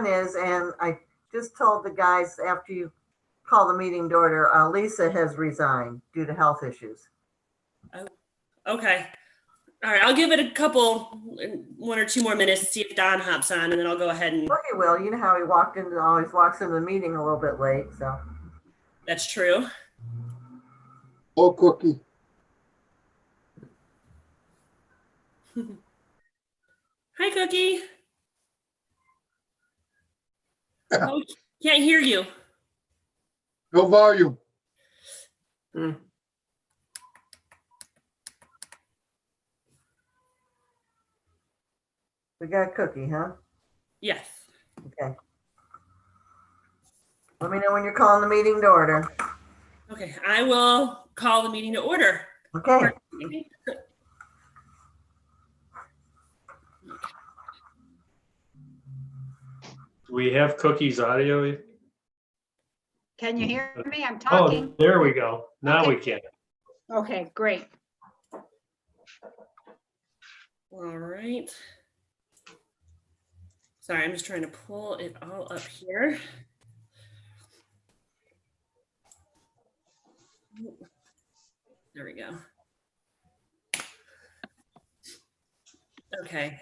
John is, and I just told the guys after you call the meeting to order, Lisa has resigned due to health issues. Oh, okay. All right. I'll give it a couple, 1 or 2 more minutes to see if Don hops on, and then I'll go ahead and. Well, he will. You know how he always walks into the meeting a little bit late, so. That's true. Oh, Cookie. Hi, Cookie. Oh, can't hear you. No volume. Hmm. We got a Cookie, huh? Yes. Okay. Let me know when you're calling the meeting to order. Okay. I will call the meeting to order. Okay. Do we have Cookie's audio? Can you hear me? I'm talking. Oh, there we go. Now Okay. we can. Okay, great. All right. Sorry, I'm just trying to pull it all up here. There we go. Okay.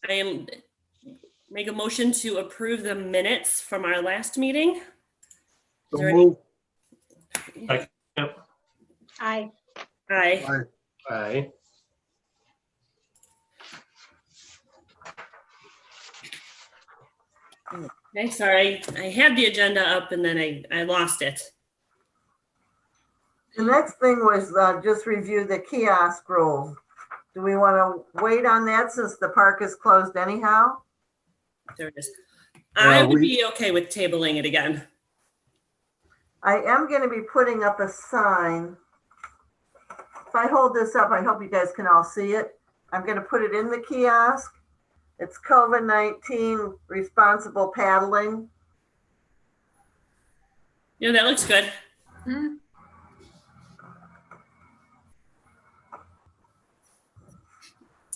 I am make a motion to approve the minutes from our last meeting. Is So there move. any? I, Aye. Aye. Aye. Okay, sorry. I had the agenda up and then I lost it. The next thing was just review the kiosk rules. Do we want to wait on that since the park is closed anyhow? There it is. Yeah, I would be okay with tabling it again. I am going to be putting up a sign. If I hold this up, I hope you guys can all see it. I'm going to put it in the kiosk. It's COVID-19 responsible paddling. Yeah, that looks good. hmm,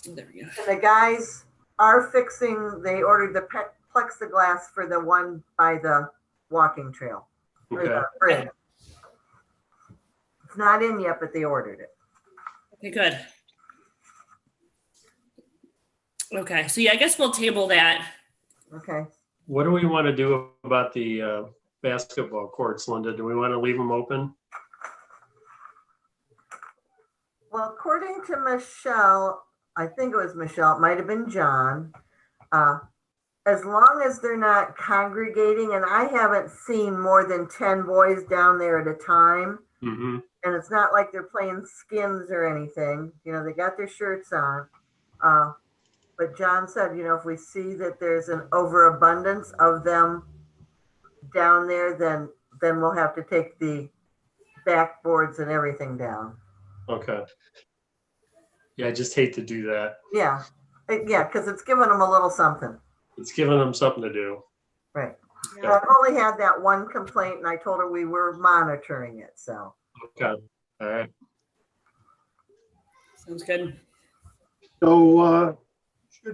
There we go. And the guys are they ordered the plexiglass for the one by the walking trail. Or Okay. the bridge. It's not in yet, but they ordered it. Okay, good. Okay, so yeah, I guess we'll table that. Okay. What do we want to do about the basketball courts, Linda? Do we want to leave them open? Well, according to Michelle, I think it was Michelle, it might have been John, as long as they're not congregating, and I haven't seen more than 10 boys down there at a time, Mm-hmm. and it's not like they're playing skins or anything. You know, they got their shirts on. But John said, you know, if we see that there's an overabundance of them down there, then we'll have to take the backboards and everything down. Okay. Yeah, I just hate to do that. Yeah. Yeah, because it's giving them a little something. It's giving them something to do. Right. Yeah. So I've only had that one complaint, and I told her we were monitoring it. So Okay. All right. Sounds good. So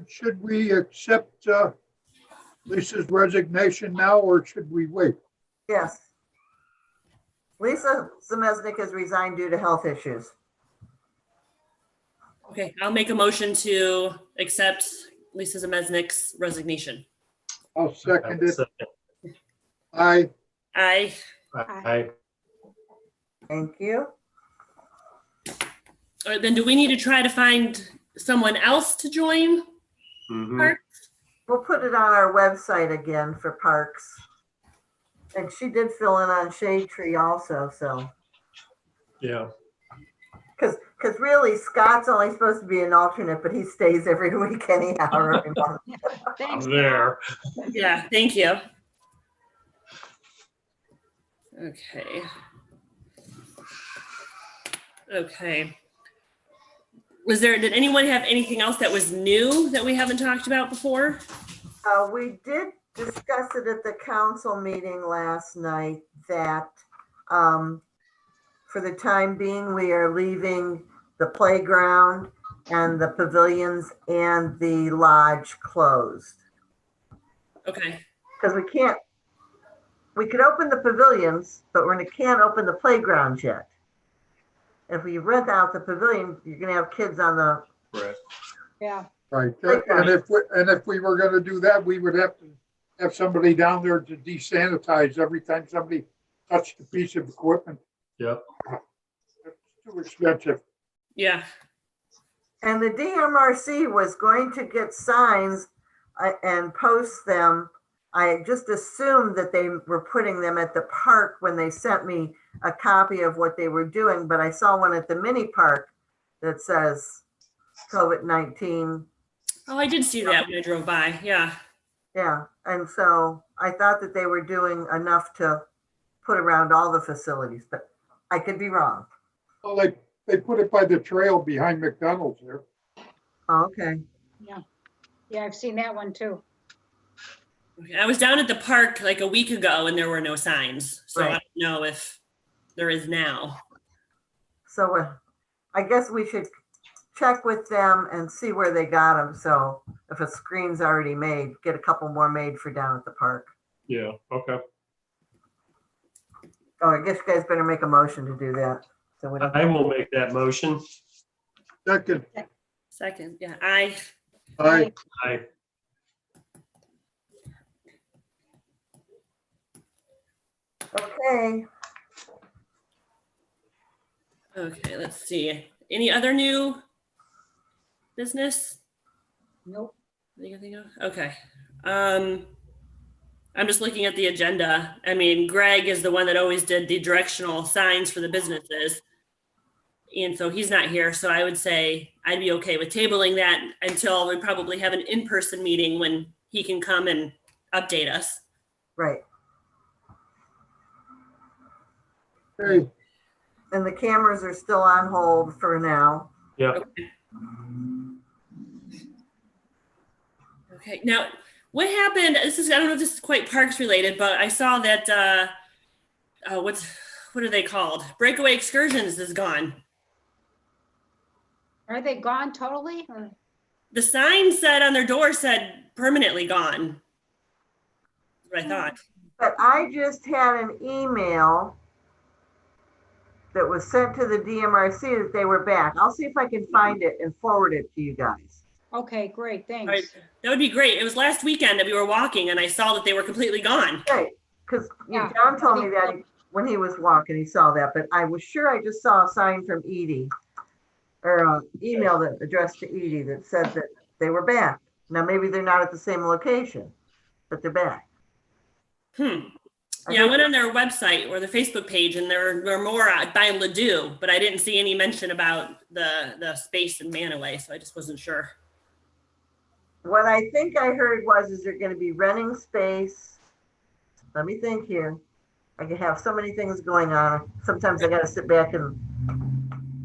should we accept Lisa's resignation now, or should we wait? yes, Lisa Zemesnik has resigned due to health issues. Okay, I'll make a motion to accept Lisa Zemesnik's resignation. I'll second it. Aye. Aye. Aye. Thank you. All right, then do we need to try to find someone else to join? Mm-hmm. Parks? We'll put it on our website again for parks. And she did fill in on Shade Tree also, so. Yeah. Because really, Scott's only supposed to be an alternate, but he stays every week anyhow. or every month. thanks. I'm there. Yeah, thank you. Okay. Okay. Did anyone have anything else that was new that we haven't talked about before? We did discuss it at the council meeting last night that for the time being, we are leaving the playground and the pavilions and the lodge closed. Okay. because we could open the pavilions, but we can't open the playgrounds yet. If we rent out the pavilion, you're gonna have kids on the, Right. Yeah, Right, Right. and if we were gonna do that, we would have to have somebody down there to desanitize every time somebody touched a piece of equipment. Yep. It's too expensive. Yeah. and the DMRC was going to get signs and post them. I just assumed that they were putting them at the park when they sent me a copy of what they were doing, but I saw one at the mini park that says COVID-19. Oh, I did see that when I drove by. Yeah. Yeah, and so I thought that they were doing enough to put around all the facilities, but I could be wrong. Well, they put it by the trail behind McDonald's there. Oh, okay. yeah, I've seen that one too. Okay. I was down at the park like a week ago and there were no signs. So I Right. don't know if there is now. So I guess we should check with them and see where they got them. So if a screen's already made, get a couple more made for down at the park. Yeah, okay. Oh, I guess you guys better make a motion to do that. So we don't, I will make that motion. Second, Second. Yeah. I, I, okay. Okay. Let's see. Any other new business? Nope. That you can think of? Okay. I'm just looking at the agenda. I mean, Greg is the one that always did the directional signs for the businesses. And so he's not here. So I would say I'd be okay with tabling that until we probably have an in-person meeting when he can come and update us. Right. hey, And the cameras are still on hold for now. yep. Okay. Now, what happened? I don't know if this is quite parks related, but I saw that, what are they called? Breakaway Excursions is gone. Are they gone totally? Or- The sign said on their door said permanently gone. That's what I thought. But I just had an email that was sent to the DMRC that they were back. I'll see if I can find it and forward it to you guys. Okay, great, All right. thanks. That would be great. It was last weekend that we were walking and I saw that they were completely gone. Right, because Yeah. John told me that when he was walking, he saw that, but I was sure I just saw a sign from Edie or an email that addressed to Edie that said that they were back. Now, maybe they're not at the same location, but they're back. Yeah, I went on their website or the Facebook page and there were more by Ladue, but I didn't see any mention about the space in Manaway, so I just wasn't sure. What I think I heard is they're going to be renting space. Let me think here. I can have so many things going on. Sometimes I got to sit back and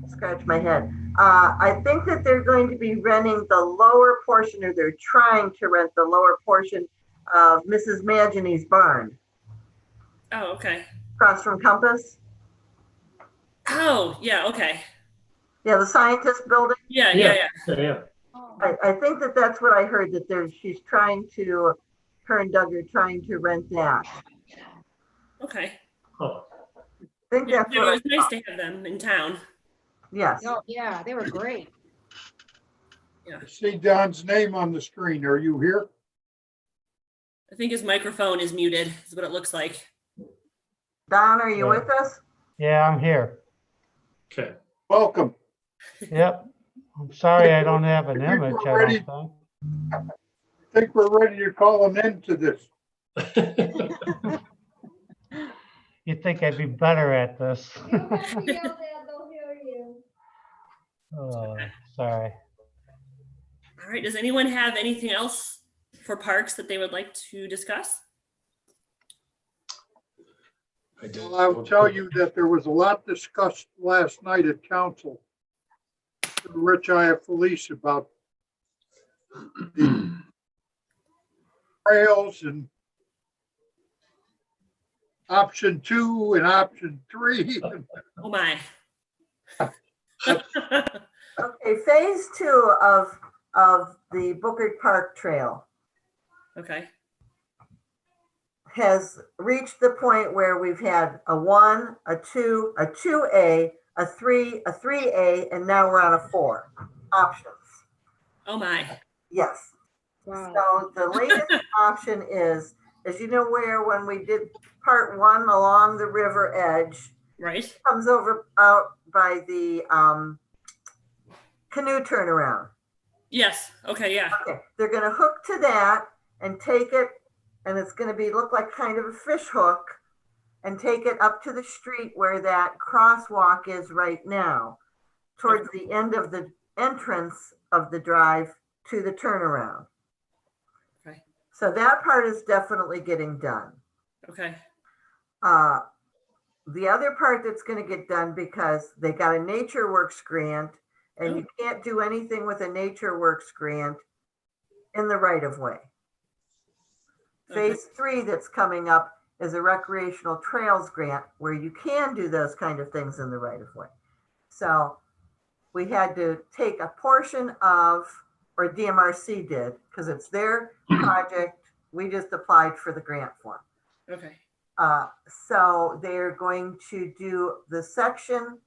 scratch my head. I think that they're going to be renting the lower portion, or they're trying to rent the lower portion of Mrs. Maginy's barn Oh, okay. across from Compass. Oh, yeah, okay. Yeah, the scientist building. Yeah. Yeah. Oh, I think that that's what I heard, that she's trying to, her and Doug are trying to rent that. Okay. Huh. I think Yeah, that's it what was nice to have them in town. yes. oh, yeah, they were great. I see Don's name on the screen. Are you here? I think his microphone is muted, is what it looks like. Don, are you Yeah. with us? Yeah, I'm here. Okay. Welcome. Yep. I'm sorry I don't have an I think we're image, I ready. don't I think we're ready to call an end to this. think. You'd think I'd be better at this. Oh, sorry. All right, does anyone have anything else for parks that they would like to discuss? Well, I'll tell you that there was a lot discussed last night at council. Rich Iafalise about the trails and option 2 and option 3. Oh my. Okay, phase 2 of the Bookert Park Trail. Okay. has reached the point where we've had a 1, a 2, a 2A, a 3, a 3A, and now we're on a 4 options. Oh my. Yes. Wow. So the latest option is you know where when we did part 1 along the river edge, Right. comes over out by the canoe turnaround. Yes. Okay. Yeah. Okay, they're going to hook to that and take it, and it's going to be look like kind of a fish hook, and take it up to the street where that crosswalk is right now, towards the end of the entrance of the drive to the turnaround. Okay. So that part is definitely getting done. Okay. The other part that's going to get done, because they got a Nature Works grant, and you can't do anything with a Nature Works grant in the right of way. Okay. Phase 3 that's coming up is a recreational trails grant where you can do those kind of things in the right of way. So we had to take a portion of, or DMRC did, because it's their project. We just applied for the grant form. Okay. So they're going to do the section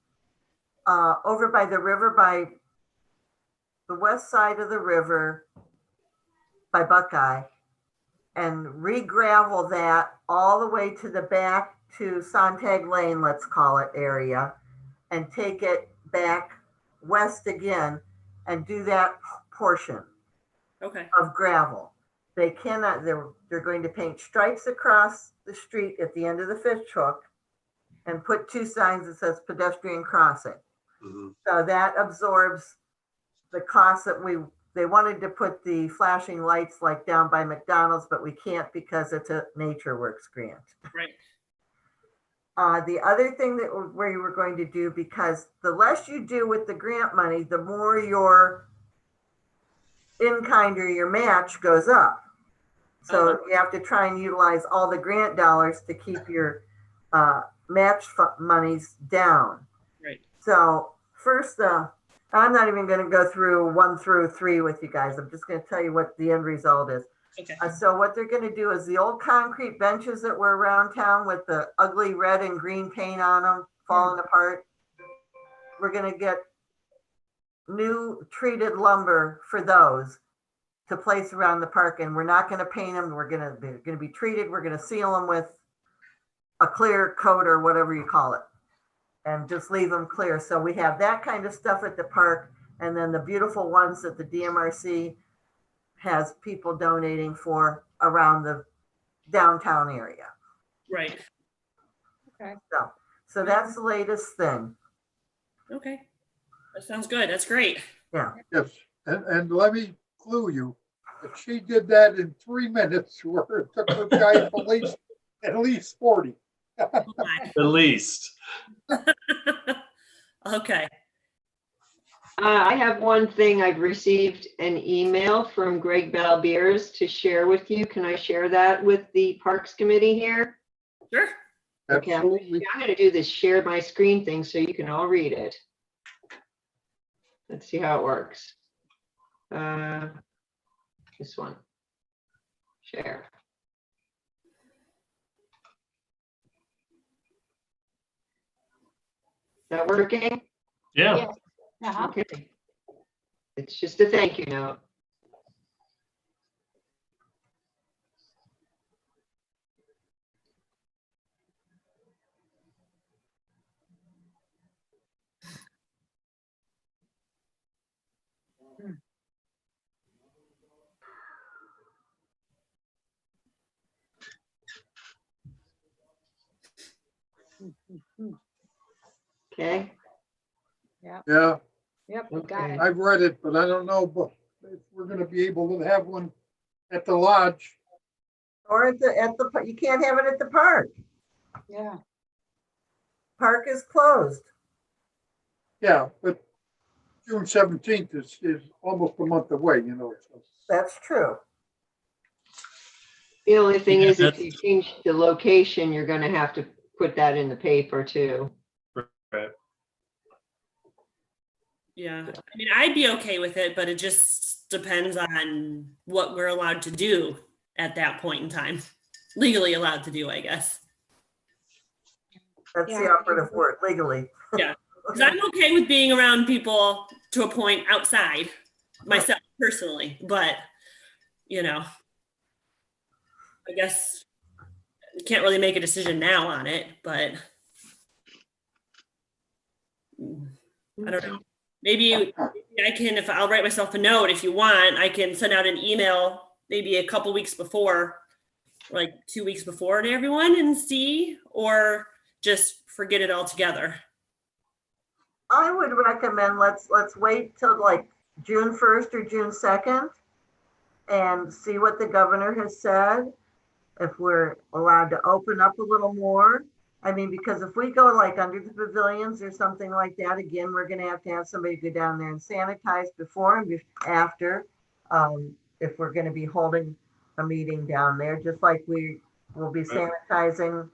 over by the river, by the west side of the river, by Buckeye, and re-gravel that all the way to the back to Sontag Lane, let's call it, area, and take it back west again and do that portion Okay. of gravel. They cannot, they're going to paint stripes across the street at the end of the fish hook and put 2 signs that says pedestrian crossing. Mhm. So that absorbs the cost that they wanted to put the flashing lights like down by McDonald's, but we can't because it's a Nature Works grant. Right. The other thing that we were going to do, because the less you do with the grant money, the more your in-kind or your match goes up. So you have to try and utilize all the grant dollars to keep your match monies down. Right. So first, I'm not even going to go through 1 through 3 with you guys. I'm just going to tell you what the end result is. Okay. So what they're going to do is the old concrete benches that were around town with the ugly red and green paint on them, falling apart. We're going to get new treated lumber for those to place around the park, and we're not going to paint them. They're going to be treated. We're going to seal them with a clear coat or whatever you call it, and just leave them clear. So we have that kind of stuff at the park, and then the beautiful ones that the DMRC has people donating for around the downtown area. Right. Okay. So that's the latest thing. Okay. That sounds good. That's great. Yeah. Yes, and let me clue you, if she did that in 3 minutes, where it took her guy at least 40. Oh my. At least. Okay. I have one thing. I've received an email from Greg Balbiers to share with you. Can I share that with the Parks Committee here? Sure. Okay, Absolutely. I'm going to do this share my screen thing so you can all read it. Let's see how it works. This one. Share. Is that working? Yeah. Yes. Uh-huh. Okay. It's just a thank you note. Okay. Yeah, Yep, we got it. I've read it, but I don't know but if we're gonna be able to have one at the lodge. Or at the you can't have it at the park. Yeah. Park is closed. Yeah, but June 17th is almost a month away, so. That's true. The only thing Yeah, is if that's- you change the location, you're going to have to put that in the paper too. Right. Yeah. I mean, I'd be okay with it, but it just depends on what we're allowed to do at that point in time. legally allowed to do, I guess. That's the Yeah. operative word, legally. Because I'm okay with being around people to a point outside myself personally, but you know, I guess you can't really make a decision now on it, but I don't know. Maybe I can, if I'll write myself a note, if you want, I can send out an email maybe a couple weeks before, like 2 weeks before to everyone and see, or just forget it altogether. I would recommend let's wait till like June 1st or June 2nd and see what the governor has said. If we're allowed to open up a little more. I mean, because if we go like under the pavilions or something like that, again, we're going to have somebody go down there and sanitize before and after. If we're going to be holding a meeting down there, just like we will be sanitizing,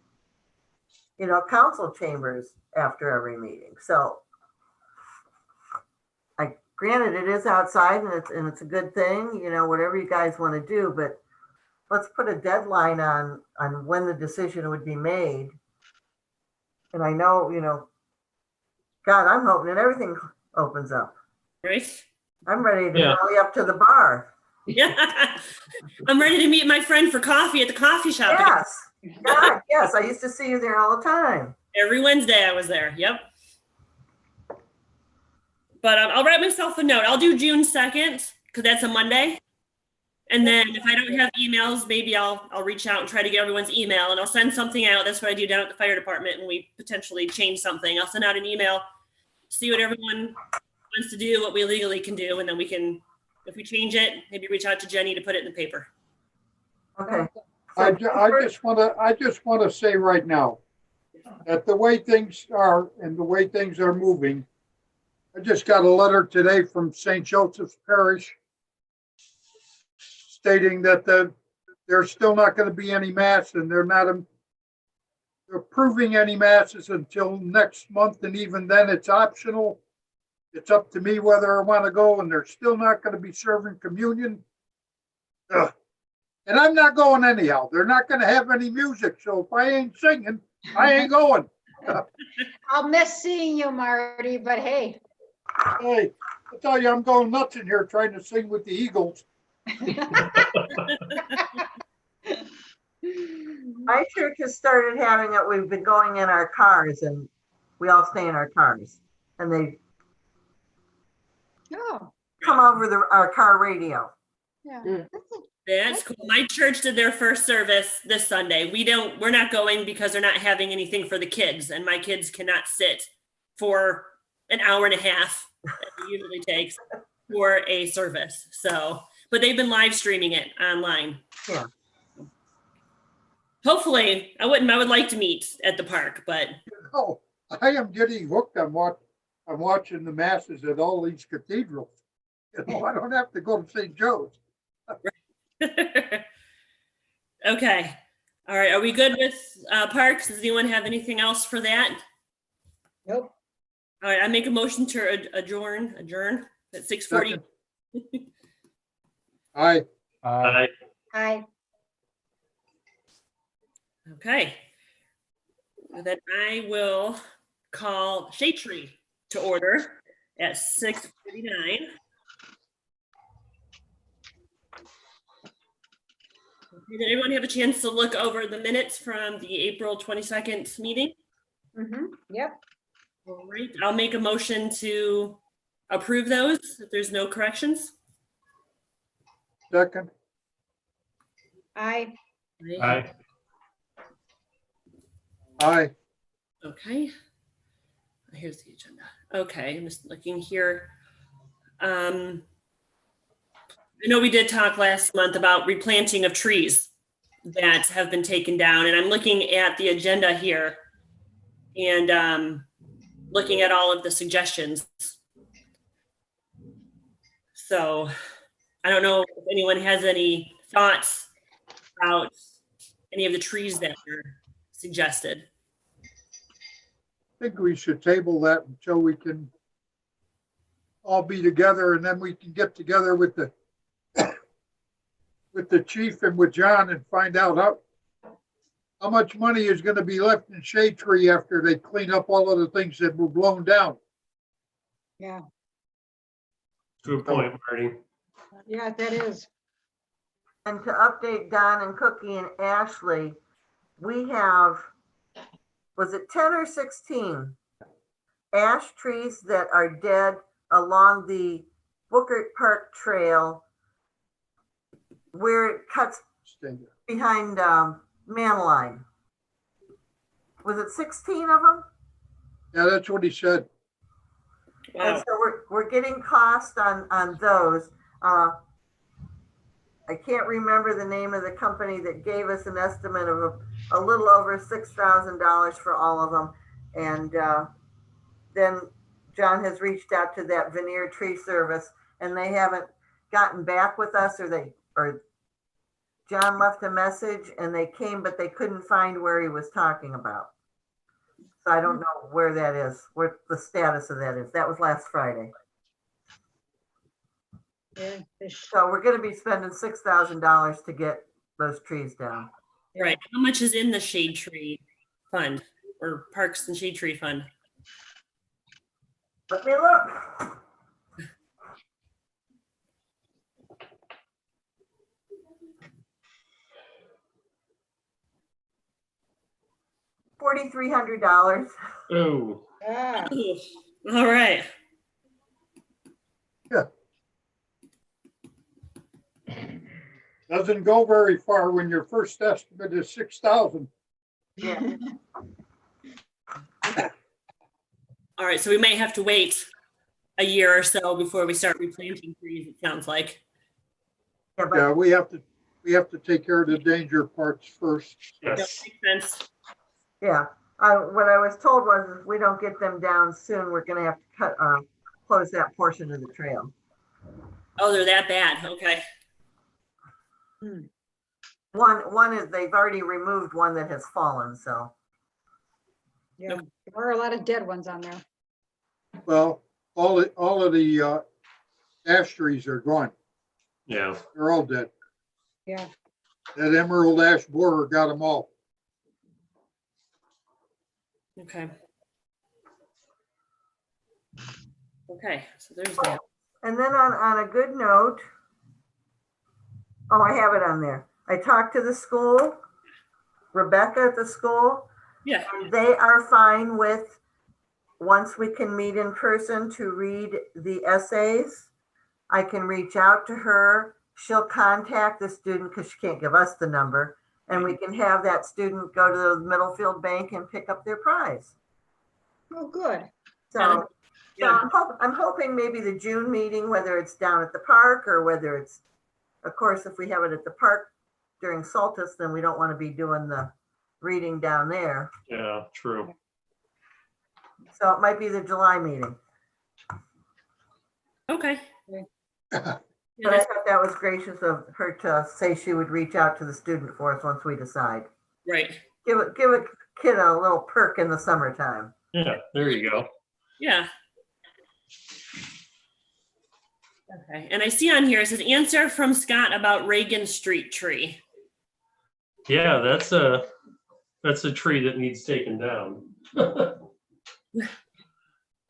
council chambers after every meeting. So, granted, it is outside and it's a good thing, whatever you guys want to do, but let's put a deadline on when the decision would be made. And I know, God, I'm hoping that everything opens up. Right? I'm ready to Yeah. rally up to the bar. Yeah. I'm ready to meet my friend for coffee at the coffee shop again. Yes. God, yes. I used to see you there all the time. Every Wednesday I was there. Yep. But I'll write myself a note. I'll do June 2nd because that's a Monday. And then if I don't have emails, maybe I'll reach out and try to get everyone's email and I'll send something out. That's what I do down at the fire department when we potentially change something. I'll send out an email, see what everyone wants to do, what we legally can do. And then we can, if we change it, maybe reach out to Jenny to put it in the paper. Okay. I just want to say right now that the way things are and the way things are moving, I just got a letter today from St. Joseph's Parish stating that there's still not going to be any mass and they're not approving any masses until next month. And even then it's optional. It's up to me whether I want to go, and they're still not going to be serving communion. Ugh. And I'm not going anyhow. They're not going to have any music. So if I ain't singing, I ain't going. I'll miss seeing you, Marty, but hey. Hey, I tell you, I'm going nuts in here trying to sing with the Eagles. My church has started having it. We've been going in our cars and we all stay in our cars. And they Oh, come over our car radio. yeah. That's cool. My church did their first service this Sunday. We're not going because they're not having anything for the kids, and my kids cannot sit for an hour and a half that it usually takes for a service. So, but they've been live streaming it online. Yeah. Hopefully, I would like to meet at the park, but Oh, I am getting hooked on I'm watching the masses at all these cathedrals. I don't have to go to St. Joe's. okay. All right. Are we good with parks? Does anyone have anything else for that? Nope. All right. I make a motion to adjourn at 6:40. Aye. Aye. Hi. Okay. Then I will call Shade Tree to order at 6:49. Did everyone have a chance to look over the minutes from the April 22nd meeting? Yep. All right, I'll make a motion to approve those if there's no corrections. Second. Aye. Aye. Aye. Okay. Here's the agenda. Okay, I'm just looking here. I know we did talk last month about replanting of trees that have been taken down, and I'm looking at the agenda here and looking at all of the suggestions. So I don't know if anyone has any thoughts about any of the trees that were suggested. I think we should table that until we can all be together, and then we can get together with the chief and with John and find out how much money is gonna be left in shade tree after they clean up all of the things that were blown down? Yeah, Good point, Marty. yeah, that is. And to update Don and Cookie and Ashley, we have, was it 10 or 16 ash trees that are dead along the Bookert Park Trail where it cuts Stay there. behind Manline. Was it 16 of them? Yeah, that's what he said. And Wow. so we're getting cost on those. I can't remember the name of the company that gave us an estimate of a little over $6,000 for all of them. And then John has reached out to that veneer tree service, and they haven't gotten back with us, or John left a message and they came, but they couldn't find where he was talking about. So I don't know where that is, what the status of that is. That was last Friday. Yeah, they sh- So we're gonna be spending $6,000 to get those trees down. Right. How much is in the shade tree fund or parks and shade tree fund? Let me look. $4,300. Oh, Ah, Ooh, all right. Doesn't go very far when your first estimate is 6,000. Yeah. All right. So we may have to wait a year or so before we start replanting trees, it sounds like. Yeah, but Yeah, we have to take care of the danger parts first. That yes. makes sense. yeah, what I was told was if we don't get them down soon, we're gonna have to close that portion of the trail. Oh, they're that bad. Okay. One is, they've already removed one that has fallen, so. yeah, there are a lot of dead ones on there. Well, all of the ash trees are gone. Yeah. They're all dead. Yeah, That emerald ash borer got them all. Okay. Okay. So there's that. And then on a good note, oh, I have it on there. I talked to the school, Rebecca at the school. Yeah. They are fine with, once we can meet in person to read the essays, I can reach out to her. She'll contact the student because she can't give us the number. And we can have that student go to the Middlefield Bank and pick up their prize. oh, good. So, Yeah. I'm hoping maybe the June meeting, whether it's down at the park or whether it's, of course, if we have it at the park during Solstice, then we don't want to be doing the reading down there. Yeah, true. So it might be the July meeting. Okay. But I thought that was gracious of her to say she would reach out to the student for us once we decide. Right. Give a kid a little perk in the summertime. Yeah, there you go. Yeah. Okay. And I see on here, it says answer from Scott about Reagan Street tree. Yeah, that's a tree that needs taken down.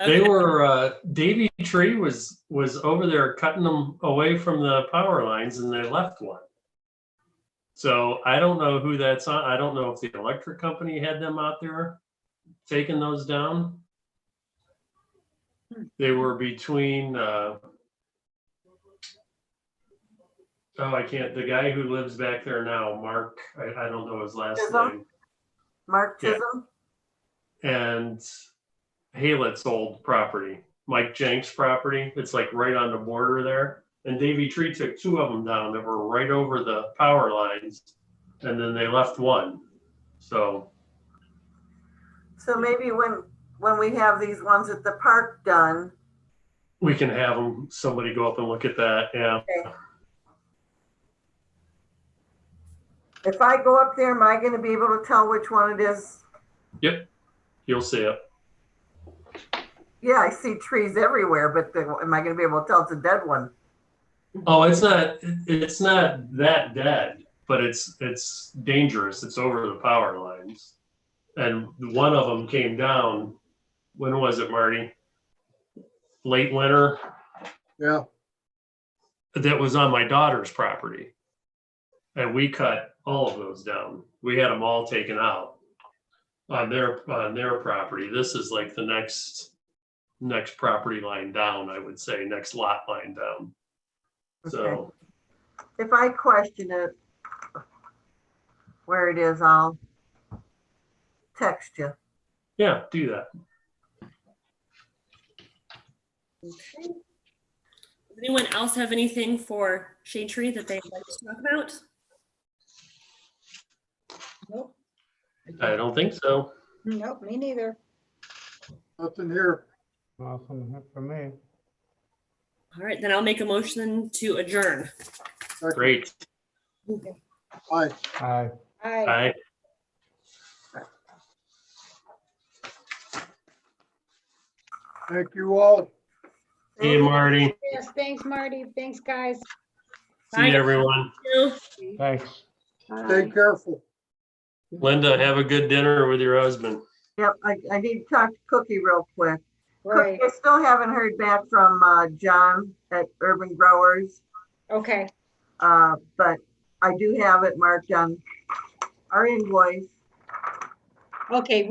They Okay. were Davy Tree was over there cutting them away from the power lines, and they left one. So I don't know who that's on. I don't know if the electric company had them out there taking those down. They were between the guy who lives back there now, Mark, I don't know his last Chisholm? name, Mark Yeah. Chisholm? and Halet's old property, Mike Jenks' property. It's like right on the border there. And Davy Tree took two of them down that were right over the power lines, and then they left one. So So maybe when we have these ones at the park done, we can have them, somebody go up and look at that. Yeah. if I go up there, am I going to be able to tell which one it is? Yep. You'll see it. Yeah, I see trees everywhere, but am I going to be able to tell it's a dead one? Oh, it's not that dead. but it's dangerous. It's over the power lines. And one of them came down, when was it, Marty? Late winter. Yeah, That was on my daughter's property. And we cut all of those down. We had them all taken out on their property. This is like the next property line down, I would say, next lot line down. So, If I question it, where it is, I'll text you. yeah, do that. Okay. Does anyone else have anything for Shade Tree that they'd like to talk about? Nope. I don't think so. Nope, me neither. nothing here. Nothing for me. All right, then I'll make a motion to adjourn. Great. Aye. Aye. Aye. Bye. Thank you all. See you, Marty. Yes, thanks, Marty. Thanks, guys. See you, everyone. Thanks. Stay careful. Linda, have a good dinner with your husband. Yep, I need to talk to Cookie real quick. Right, Cookie, I still haven't heard back from John at Urban Growers, okay. but I do have it marked on our invoice. Okay,